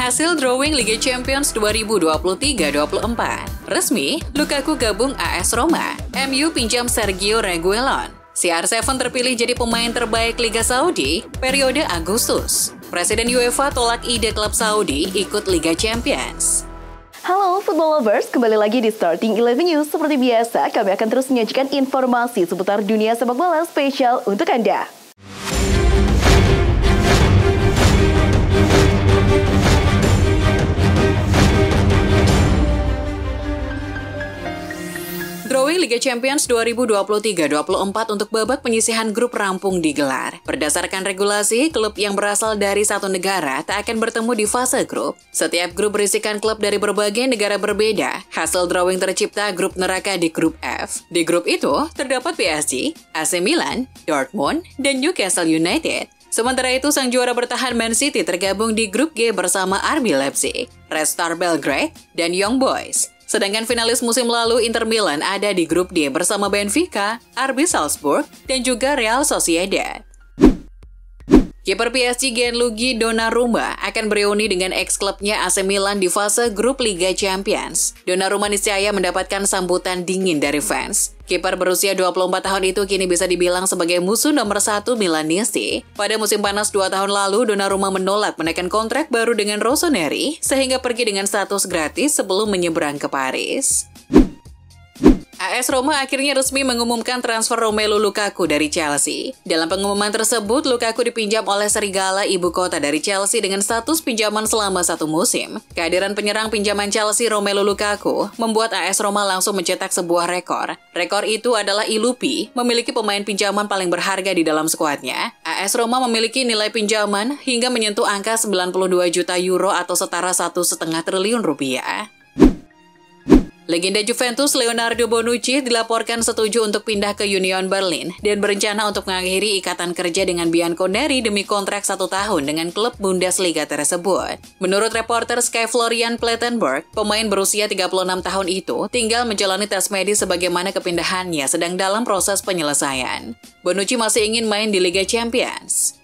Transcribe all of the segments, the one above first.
Hasil drawing Liga Champions 2023-24. Resmi, Lukaku gabung AS Roma. MU pinjam Sergio Reguilon. CR7 terpilih jadi pemain terbaik Liga Saudi periode Agustus. Presiden UEFA tolak ide klub Saudi ikut Liga Champions. Halo Football Lovers, kembali lagi di Starting 11 News. Seperti biasa, kami akan terus menyajikan informasi seputar dunia sepak bola spesial untuk Anda. Drawing Liga Champions 2023-24 untuk babak penyisihan grup rampung digelar. Berdasarkan regulasi, klub yang berasal dari satu negara tak akan bertemu di fase grup. Setiap grup berisikan klub dari berbagai negara berbeda. Hasil drawing tercipta grup neraka di grup F. Di grup itu, terdapat PSG, AC Milan, Dortmund, dan Newcastle United. Sementara itu, sang juara bertahan Man City tergabung di grup G bersama RB Leipzig, Red Star Belgrade, dan Young Boys. Sedangkan finalis musim lalu Inter Milan ada di grup D bersama Benfica, RB Salzburg, dan juga Real Sociedad. Kiper PSG Gianluigi Donnarumma akan bereuni dengan ex-klubnya AC Milan di fase grup Liga Champions. Donnarumma niscaya mendapatkan sambutan dingin dari fans. Kiper berusia 24 tahun itu kini bisa dibilang sebagai musuh nomor 1 Milanisti. Pada musim panas 2 tahun lalu, Donnarumma menolak menaikkan kontrak baru dengan Rossoneri, sehingga pergi dengan status gratis sebelum menyeberang ke Paris. AS Roma akhirnya resmi mengumumkan transfer Romelu Lukaku dari Chelsea. Dalam pengumuman tersebut, Lukaku dipinjam oleh Serigala ibu kota dari Chelsea dengan status pinjaman selama 1 musim. Kehadiran penyerang pinjaman Chelsea Romelu Lukaku membuat AS Roma langsung mencetak sebuah rekor. Rekor itu adalah Ilupi, memiliki pemain pinjaman paling berharga di dalam skuadnya. AS Roma memiliki nilai pinjaman hingga menyentuh angka 92 juta euro atau setara 1,5 triliun rupiah. Legenda Juventus Leonardo Bonucci dilaporkan setuju untuk pindah ke Union Berlin dan berencana untuk mengakhiri ikatan kerja dengan Bianconeri demi kontrak 1 tahun dengan klub Bundesliga tersebut. Menurut reporter Sky Florian Plettenberg, pemain berusia 36 tahun itu tinggal menjalani tes medis sebagaimana kepindahannya sedang dalam proses penyelesaian. Bonucci masih ingin main di Liga Champions.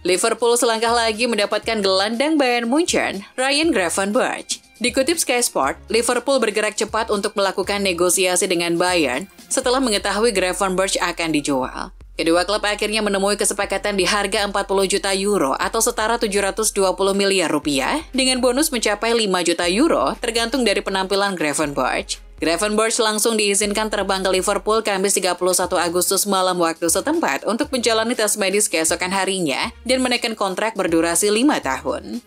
Liverpool selangkah lagi mendapatkan gelandang Bayern Munchen, Ryan Gravenberch. Dikutip Sky Sport, Liverpool bergerak cepat untuk melakukan negosiasi dengan Bayern setelah mengetahui Gravenberch akan dijual. Kedua klub akhirnya menemui kesepakatan di harga 40 juta euro atau setara 720 miliar rupiah dengan bonus mencapai 5 juta euro tergantung dari penampilan Gravenberch. Gravenberch langsung diizinkan terbang ke Liverpool Kamis 31 Agustus malam waktu setempat untuk menjalani tes medis keesokan harinya dan menaikkan kontrak berdurasi 5 tahun.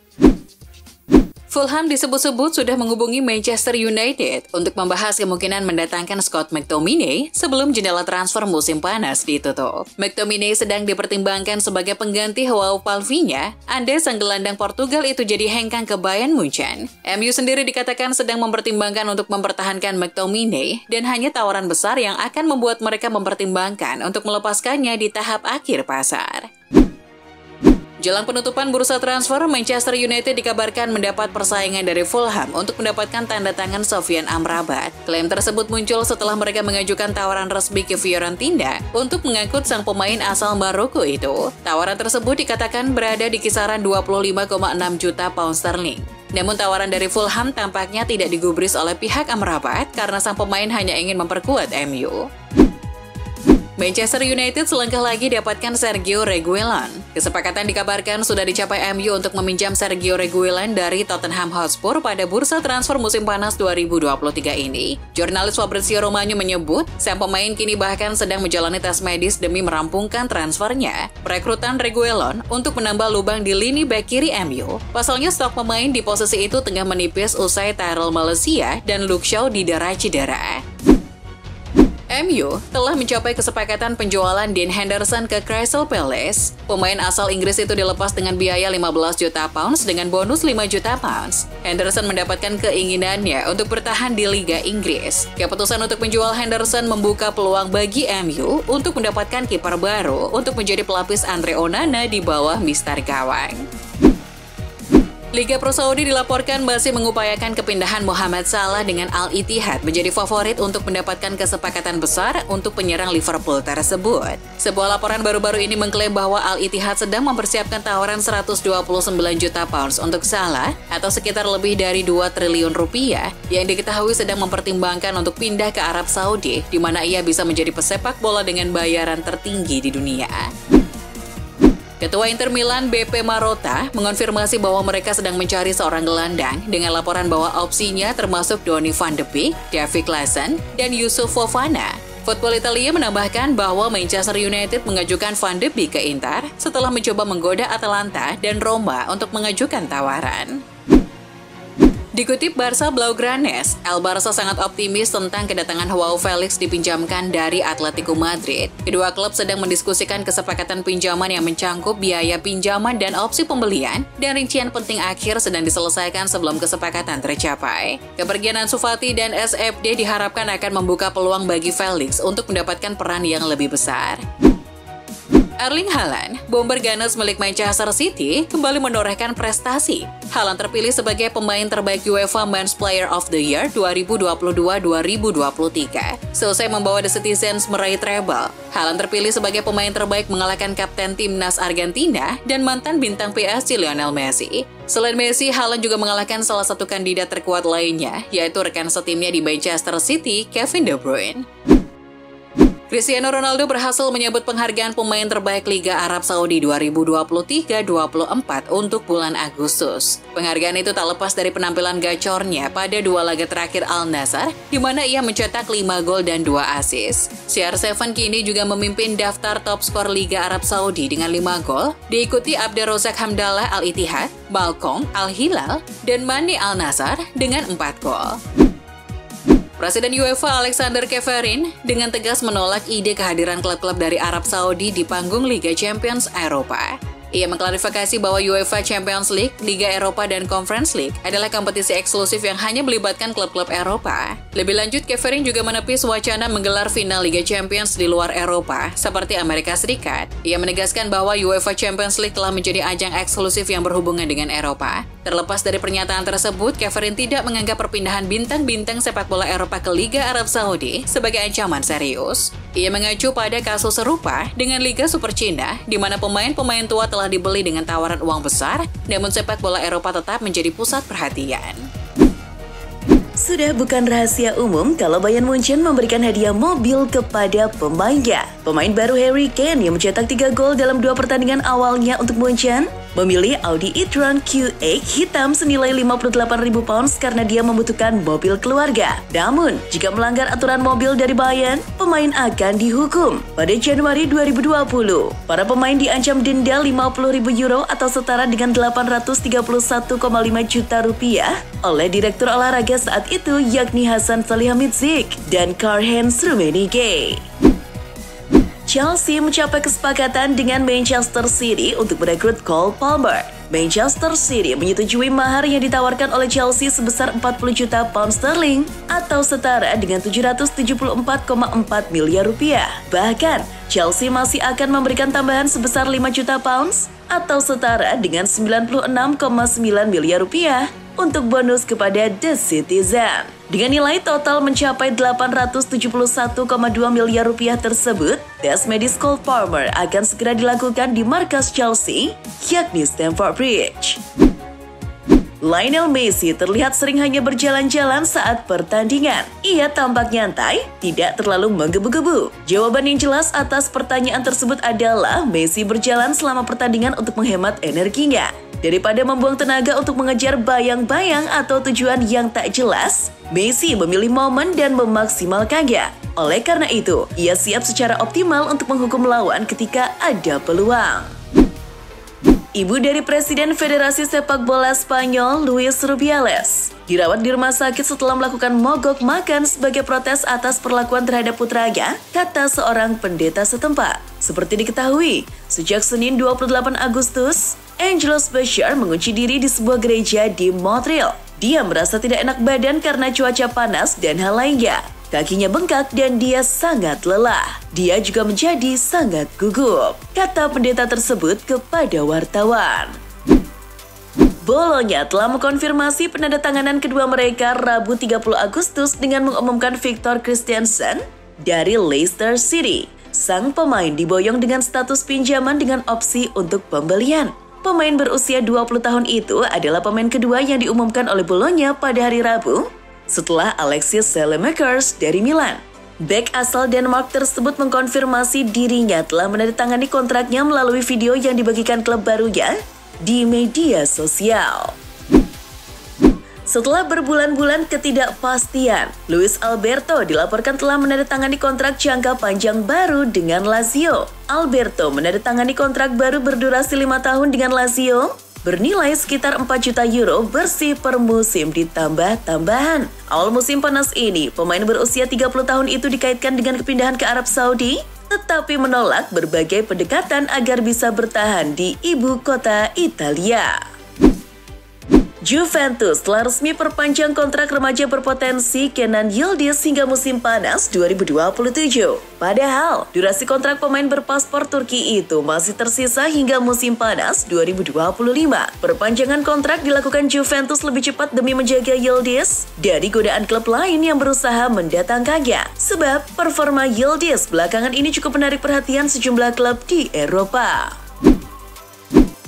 Fulham disebut-sebut sudah menghubungi Manchester United untuk membahas kemungkinan mendatangkan Scott McTominay sebelum jendela transfer musim panas ditutup. McTominay sedang dipertimbangkan sebagai pengganti Joao Palhinha, andai sang gelandang Portugal itu jadi hengkang ke Bayern Munchen. MU sendiri dikatakan sedang mempertimbangkan untuk mempertahankan McTominay dan hanya tawaran besar yang akan membuat mereka mempertimbangkan untuk melepaskannya di tahap akhir pasar. Jelang penutupan bursa transfer, Manchester United dikabarkan mendapat persaingan dari Fulham untuk mendapatkan tanda tangan Sofyan Amrabat. Klaim tersebut muncul setelah mereka mengajukan tawaran resmi ke Fiorentina untuk mengangkut sang pemain asal Maroko itu. Tawaran tersebut dikatakan berada di kisaran 25,6 juta pound sterling. Namun tawaran dari Fulham tampaknya tidak digubris oleh pihak Amrabat karena sang pemain hanya ingin memperkuat MU. Manchester United selangkah lagi dapatkan Sergio Reguilon. Kesepakatan dikabarkan sudah dicapai MU untuk meminjam Sergio Reguilon dari Tottenham Hotspur pada bursa transfer musim panas 2023 ini. Jurnalis Fabrizio Romano menyebut, sang pemain kini bahkan sedang menjalani tes medis demi merampungkan transfernya. Perekrutan Reguilon untuk menambah lubang di lini bek kiri MU. Pasalnya stok pemain di posisi itu tengah menipis usai Tyrell Malacia dan Luke Shaw cedera. MU telah mencapai kesepakatan penjualan Dean Henderson ke Crystal Palace. Pemain asal Inggris itu dilepas dengan biaya 15 juta pounds dengan bonus 5 juta pounds. Henderson mendapatkan keinginannya untuk bertahan di Liga Inggris. Keputusan untuk menjual Henderson membuka peluang bagi MU untuk mendapatkan kiper baru untuk menjadi pelapis Andre Onana di bawah mister gawang. Liga Pro Saudi dilaporkan masih mengupayakan kepindahan Mohamed Salah dengan Al-Ittihad menjadi favorit untuk mendapatkan kesepakatan besar untuk penyerang Liverpool tersebut. Sebuah laporan baru-baru ini mengklaim bahwa Al-Ittihad sedang mempersiapkan tawaran 129 juta pounds untuk Salah atau sekitar lebih dari 2 triliun rupiah yang diketahui sedang mempertimbangkan untuk pindah ke Arab Saudi, di mana ia bisa menjadi pesepak bola dengan bayaran tertinggi di dunia. Ketua Inter Milan BP Marotta mengonfirmasi bahwa mereka sedang mencari seorang gelandang dengan laporan bahwa opsinya termasuk Donny van de Beek, Davy Klaassen, dan Yusuf Fofana. Football Italia menambahkan bahwa Manchester United mengajukan Van de Beek ke Inter setelah mencoba menggoda Atalanta dan Roma untuk mengajukan tawaran. Dikutip Barça Blaugranes, El Barça sangat optimis tentang kedatangan Joao Felix dipinjamkan dari Atletico Madrid. Kedua klub sedang mendiskusikan kesepakatan pinjaman yang mencangkup biaya pinjaman dan opsi pembelian, dan rincian penting akhir sedang diselesaikan sebelum kesepakatan tercapai. Kepergian Ansu Fati dan SFD diharapkan akan membuka peluang bagi Felix untuk mendapatkan peran yang lebih besar. Erling Haaland, bomber Gunners milik Manchester City, kembali menorehkan prestasi. Haaland terpilih sebagai pemain terbaik UEFA Men's Player of the Year 2022-2023. Selesai membawa The Citizens meraih treble, Haaland terpilih sebagai pemain terbaik mengalahkan kapten timnas Argentina dan mantan bintang PSG Lionel Messi. Selain Messi, Haaland juga mengalahkan salah satu kandidat terkuat lainnya, yaitu rekan setimnya di Manchester City, Kevin De Bruyne. Cristiano Ronaldo berhasil menyabet penghargaan pemain terbaik Liga Arab Saudi 2023-24 untuk bulan Agustus. Penghargaan itu tak lepas dari penampilan gacornya pada 2 laga terakhir Al Nassr, di mana ia mencetak 5 gol dan 2 assist. CR7 kini juga memimpin daftar top skor Liga Arab Saudi dengan 5 gol, diikuti Abderrazak Hamdallah Al-Ittihad, Balkong Al-Hilal, dan Mane Al Nassr dengan 4 gol. Presiden UEFA Alexander Ceferin dengan tegas menolak ide kehadiran klub-klub dari Arab Saudi di panggung Liga Champions Eropa. Ia mengklarifikasi bahwa UEFA Champions League, Liga Eropa, dan Conference League adalah kompetisi eksklusif yang hanya melibatkan klub-klub Eropa. Lebih lanjut, Ceferin juga menepis wacana menggelar final Liga Champions di luar Eropa, seperti Amerika Serikat. Ia menegaskan bahwa UEFA Champions League telah menjadi ajang eksklusif yang berhubungan dengan Eropa. Terlepas dari pernyataan tersebut, Ceferin tidak menganggap perpindahan bintang-bintang sepak bola Eropa ke Liga Arab Saudi sebagai ancaman serius. Ia mengacu pada kasus serupa dengan Liga Super Cina, di mana pemain-pemain tua telah dibeli dengan tawaran uang besar, namun sepak bola Eropa tetap menjadi pusat perhatian. Sudah bukan rahasia umum kalau Bayern Munchen memberikan hadiah mobil kepada pemainnya. Pemain baru Harry Kane yang mencetak 3 gol dalam 2 pertandingan awalnya untuk Munchen memilih Audi e-tron Q8 hitam senilai 58.000 pounds karena dia membutuhkan mobil keluarga. Namun, jika melanggar aturan mobil dari Bayern, pemain akan dihukum. Pada Januari 2020, para pemain diancam denda 50.000 euro atau setara dengan 831,5 juta rupiah oleh direktur olahraga saat itu, yakni Hasan Salihamidzic dan Karl-Heinz Rummenigge. Chelsea mencapai kesepakatan dengan Manchester City untuk merekrut Cole Palmer. Manchester City menyetujui mahar yang ditawarkan oleh Chelsea sebesar 40 juta pound sterling atau setara dengan 774,4 miliar rupiah. Bahkan, Chelsea masih akan memberikan tambahan sebesar 5 juta pounds atau setara dengan 96,9 miliar rupiah untuk bonus kepada The Citizen. Dengan nilai total mencapai 871,2 miliar rupiah tersebut, tes medis Cole Palmer akan segera dilakukan di markas Chelsea, yakni Stamford Bridge. Lionel Messi terlihat sering hanya berjalan-jalan saat pertandingan. Ia tampak nyantai, tidak terlalu menggebu-gebu. Jawaban yang jelas atas pertanyaan tersebut adalah Messi berjalan selama pertandingan untuk menghemat energinya. Daripada membuang tenaga untuk mengejar bayang-bayang atau tujuan yang tak jelas, Messi memilih momen dan memaksimalkannya. Oleh karena itu, ia siap secara optimal untuk menghukum lawan ketika ada peluang. Ibu dari Presiden Federasi Sepak Bola Spanyol, Luis Rubiales, dirawat di rumah sakit setelah melakukan mogok makan sebagai protes atas perlakuan terhadap putranya, kata seorang pendeta setempat. Seperti diketahui, sejak Senin 28 Agustus, Angelos Bashar mengunci diri di sebuah gereja di Montreal. Dia merasa tidak enak badan karena cuaca panas dan hal lainnya. Kakinya bengkak dan dia sangat lelah. Dia juga menjadi sangat gugup, kata pendeta tersebut kepada wartawan. Bolonya telah mengkonfirmasi penandatanganan kedua mereka Rabu 30 Agustus dengan mengumumkan Victor Christiansen dari Leicester City. Sang pemain diboyong dengan status pinjaman dengan opsi untuk pembelian. Pemain berusia 20 tahun itu adalah pemain kedua yang diumumkan oleh Bolonya pada hari Rabu setelah Alexis Saelemaekers dari Milan. Bek asal Denmark tersebut mengkonfirmasi dirinya telah menandatangani kontraknya melalui video yang dibagikan klub barunya di media sosial. Setelah berbulan-bulan ketidakpastian, Luis Alberto dilaporkan telah menandatangani kontrak jangka panjang baru dengan Lazio. Alberto menandatangani kontrak baru berdurasi 5 tahun dengan Lazio, bernilai sekitar 4 juta euro bersih per musim ditambah tambahan. Awal musim panas ini, pemain berusia 30 tahun itu dikaitkan dengan kepindahan ke Arab Saudi, tetapi menolak berbagai pendekatan agar bisa bertahan di ibu kota Italia. Juventus telah resmi perpanjang kontrak remaja berpotensi Kenan Yildiz hingga musim panas 2027. Padahal, durasi kontrak pemain berpaspor Turki itu masih tersisa hingga musim panas 2025. Perpanjangan kontrak dilakukan Juventus lebih cepat demi menjaga Yildiz dari godaan klub lain yang berusaha mendatangkannya. Sebab, performa Yildiz belakangan ini cukup menarik perhatian sejumlah klub di Eropa.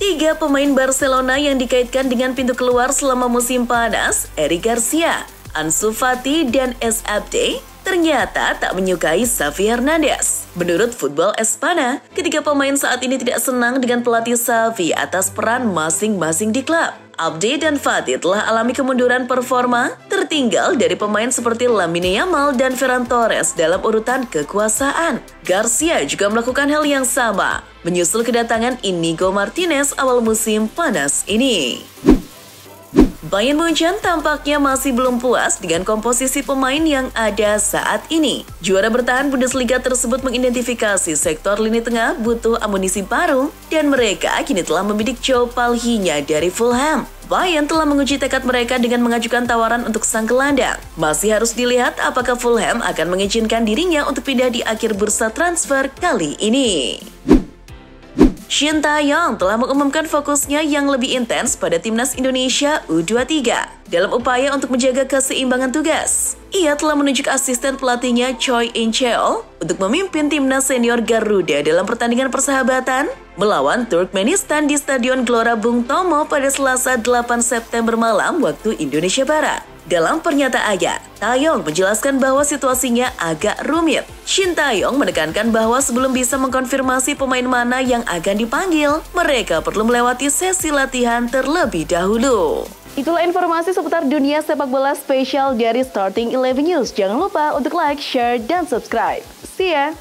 3 pemain Barcelona yang dikaitkan dengan pintu keluar selama musim panas, Eric Garcia, Ansu Fati, dan S. Abde, ternyata tak menyukai Xavi Hernandez. Menurut Football Espana, ketiga pemain saat ini tidak senang dengan pelatih Xavi atas peran masing-masing di klub. Abde dan Fati telah alami kemunduran performa, tertinggal dari pemain seperti Lamine Yamal dan Ferran Torres dalam urutan kekuasaan. Garcia juga melakukan hal yang sama, menyusul kedatangan Inigo Martinez awal musim panas ini. Bayern Munchen tampaknya masih belum puas dengan komposisi pemain yang ada saat ini. Juara bertahan Bundesliga tersebut mengidentifikasi sektor lini tengah butuh amunisi baru dan mereka kini telah membidik Joe Palhinha dari Fulham. Bayern telah menguji tekad mereka dengan mengajukan tawaran untuk sang gelandang. Masih harus dilihat apakah Fulham akan mengizinkan dirinya untuk pindah di akhir bursa transfer kali ini. Shin Tae-yong telah mengumumkan fokusnya yang lebih intens pada timnas Indonesia U23 dalam upaya untuk menjaga keseimbangan tugas. Ia telah menunjuk asisten pelatihnya Choi In-cheol untuk memimpin timnas senior Garuda dalam pertandingan persahabatan melawan Turkmenistan di Stadion Gelora Bung Tomo pada Selasa 8 September malam waktu Indonesia Barat. Dalam pernyataannya, Tae-yong menjelaskan bahwa situasinya agak rumit. Shin Tae-yong menekankan bahwa sebelum bisa mengkonfirmasi pemain mana yang akan dipanggil, mereka perlu melewati sesi latihan terlebih dahulu. Itulah informasi seputar dunia sepak bola spesial dari Starting 11 News. Jangan lupa untuk like, share, dan subscribe. See ya!